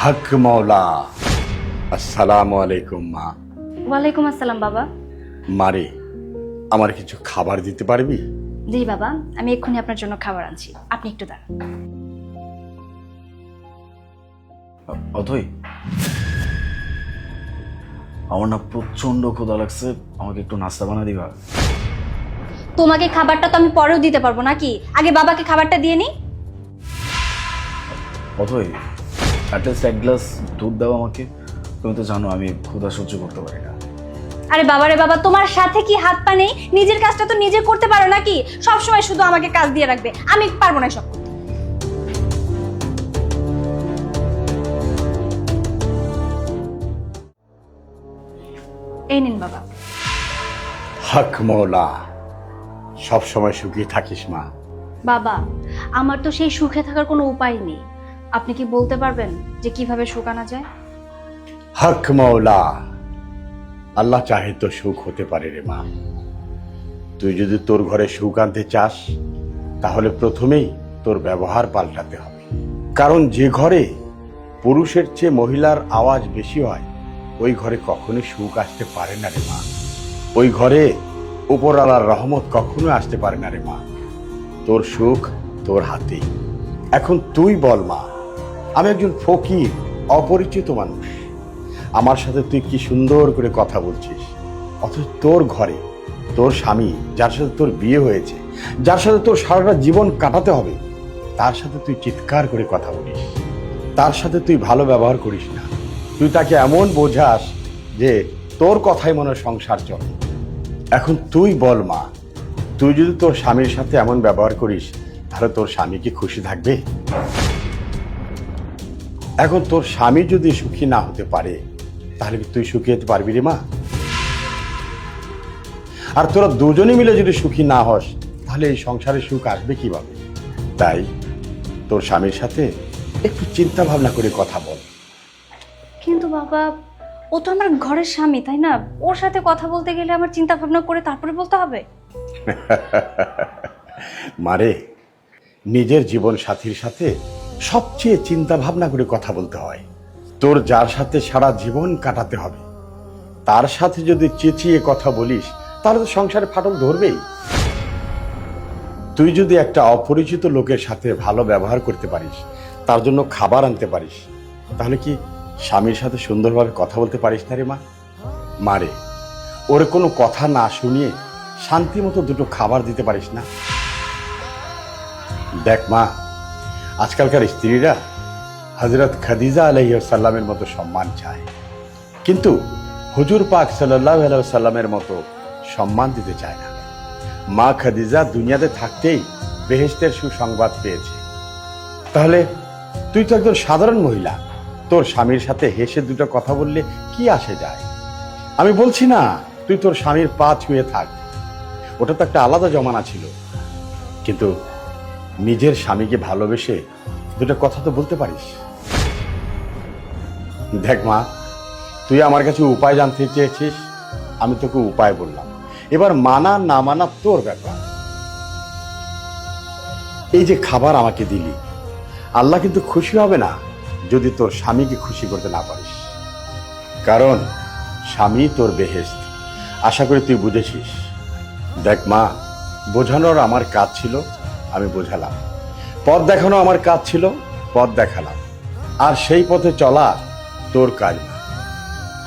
হক মৌলা। আসসালামু আলাইকুম মা। ওয়ালাইকুম আসসালাম বাবা। মারে, আমার কিছু খাবার দিতে পারবি? জি বাবা, আমি এক্ষুনি আপনার জন্য খাবার আনছি, আপনি একটু দাঁড়ান। অথই, আমার না প্রচন্ড ক্ষুধা লাগছে, আমাকে একটু নাস্তা বানা দিবা? তোমাকে খাবারটা তো আমি পরেও দিতে পারবো নাকি, আগে বাবাকে খাবারটা দিয়ে নি। অথই, অ্যাটলিস্ট এক গ্লাস দুধ দাও আমাকে। তুমি তো জানো আমি ক্ষুধা সহ্য করতে পারি না। আরে বাবা রে বাবা, তোমার সাথে কি হাত পা নেই? নিজের কাজটা তো নিজে করতে পারো নাকি? সব সময় শুধু আমাকে কাজ দিয়ে রাখবে, আমি পারবো না সব করতে। এই নিন বাবা। হক মৌলা, সব সময় সুখী থাকিস মা। বাবা, আমার তো সেই সুখে থাকার কোনো উপায় নেই, আপনি কি বলতে পারবেন যে কিভাবে সুখ আনা যায়? হক মৌলা, আল্লাহ চাহে তো সুখ হতে পারে রে মা। তুই যদি তোর ঘরে সুখ আনতে চাস, তাহলে প্রথমেই তোর ব্যবহার পাল্টাতে হবে। কারণ যে ঘরে পুরুষের চেয়ে মহিলার আওয়াজ বেশি হয়, ওই ঘরে কখনোই সুখ আসতে পারে না রে মা। ওই ঘরে উপরওয়ালার রহমত কখনো আসতে পারে না রে মা। তোর সুখ তোর হাতেই। এখন তুই বল মা, আমি একজন ফকির, অপরিচিত মানুষ, আমার সাথে তুই কি সুন্দর করে কথা বলছিস, অথচ তোর ঘরে তোর স্বামী, যার সাথে তোর বিয়ে হয়েছে, যার সাথে তোর সারাটা জীবন কাটাতে হবে, তার সাথে তুই চিৎকার করে কথা বলিস, তার সাথে তুই ভালো ব্যবহার করিস না। তুই তাকে এমন বোঝাস যে তোর কথাই মনে হয় সংসার চলে। এখন তুই বল মা, তুই যদি তোর স্বামীর সাথে এমন ব্যবহার করিস, তাহলে তোর স্বামী কি খুশি থাকবে? এখন তোর স্বামী যদি সুখী না হতে পারে, তাহলে কি তুই সুখী হতে পারবি রে মা? আর তোরা দুজনে মিলে যদি সুখী না হস, তাহলে এই সংসারে সুখ আসবে কিভাবে? তাই তোর স্বামীর সাথে একটু চিন্তা ভাবনা করে কথা বল। কিন্তু বাবা, ও তো আমার ঘরের স্বামী, তাই না? ওর সাথে কথা বলতে গেলে আমার চিন্তা ভাবনা করে তারপরে বলতে হবে। মারে, নিজের জীবন সাথীর সাথে সবচেয়ে চিন্তা ভাবনা করে কথা বলতে হয়। তোর যার সাথে সারা জীবন কাটাতে হবে, তার সাথে যদি চেঁচিয়ে কথা বলিস, তাহলে তো সংসারে ফাটল ধরবেই। তুই যদি একটা অপরিচিত লোকের সাথে ভালো ব্যবহার করতে পারিস, তার জন্য খাবার আনতে পারিস, তাহলে কি স্বামীর সাথে সুন্দরভাবে কথা বলতে পারিস না রে মা? মারে, ওরে কোনো কথা না শুনিয়ে শান্তি মতো দুটো খাবার দিতে পারিস না? দেখ মা, আজকালকার স্ত্রীরা হযরত খাদিজা আলাইহিস সালামের মতো সম্মান চায়, কিন্তু হুজুর পাক সাল্লাল্লাহু আলাইহি সাল্লামের মতো সম্মান দিতে চায় না। মা খাদিজা দুনিয়াতে থাকতেই বেহেশতের সুসংবাদ পেয়েছে। তাহলে তুই তো একজন সাধারণ মহিলা, তোর স্বামীর সাথে হেসে দুটো কথা বললে কি আসে যায়? আমি বলছি না তুই তোর স্বামীর পা ছুঁয়ে থাক, ওটা তো একটা আলাদা জমানা ছিল, কিন্তু নিজের স্বামীকে ভালোবেসে দুটো কথা তো বলতে পারিস। দেখ মা, তুই আমার কাছে উপায় জানতে চেয়েছিস, আমি তোকে উপায় বললাম, এবার মানা না মানা তোর ব্যাপার। এই যে খাবার আমাকে দিলি, আল্লাহ কিন্তু খুশি হবে না যদি তোর স্বামীকে খুশি করতে না পারিস, কারণ স্বামী তোর বেহেশত। আশা করি তুই বুঝেছিস। দেখ মা, বোঝানোর আমার কাজ ছিল, আমি বোঝালাম। পথ দেখানো আমার কাজ ছিল, পথ দেখালাম। আর সেই পথে চলা তোর কাজ না।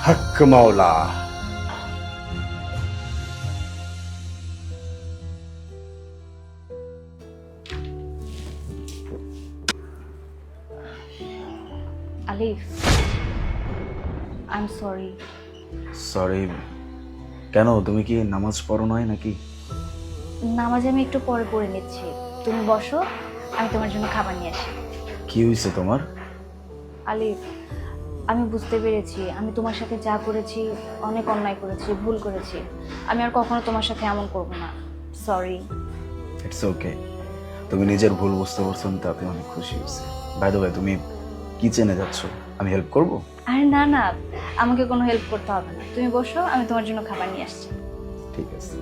হক মাওলা। আলিফ, আই এম সরি। সরি কেন? তুমি কি নামাজ পড়ো নয় নাকি? নামাজ আমি একটু পরে পড়ে নিচ্ছি, তুমি বসো, আমি তোমার জন্য খাবার নিয়ে আসি। কি হয়েছে তোমার? আলিফ, আমি বুঝতে পেরেছি আমি তোমার সাথে যা করেছি অনেক অন্যায় করেছি, ভুল করেছি। আমি আর কখনো তোমার সাথে এমন করব না। সরি। ইটস ওকে, তুমি নিজের ভুল বুঝতে পারছো, তাতে অনেক খুশি হয়েছে। বাই দ্য ওয়ে, তুমি কিচেনে যাচ্ছ, আমি হেল্প করব? আরে না না, আমাকে কোনো হেল্প করতে হবে না, তুমি বসো, আমি তোমার জন্য খাবার নিয়ে আসছি। ঠিক আছে।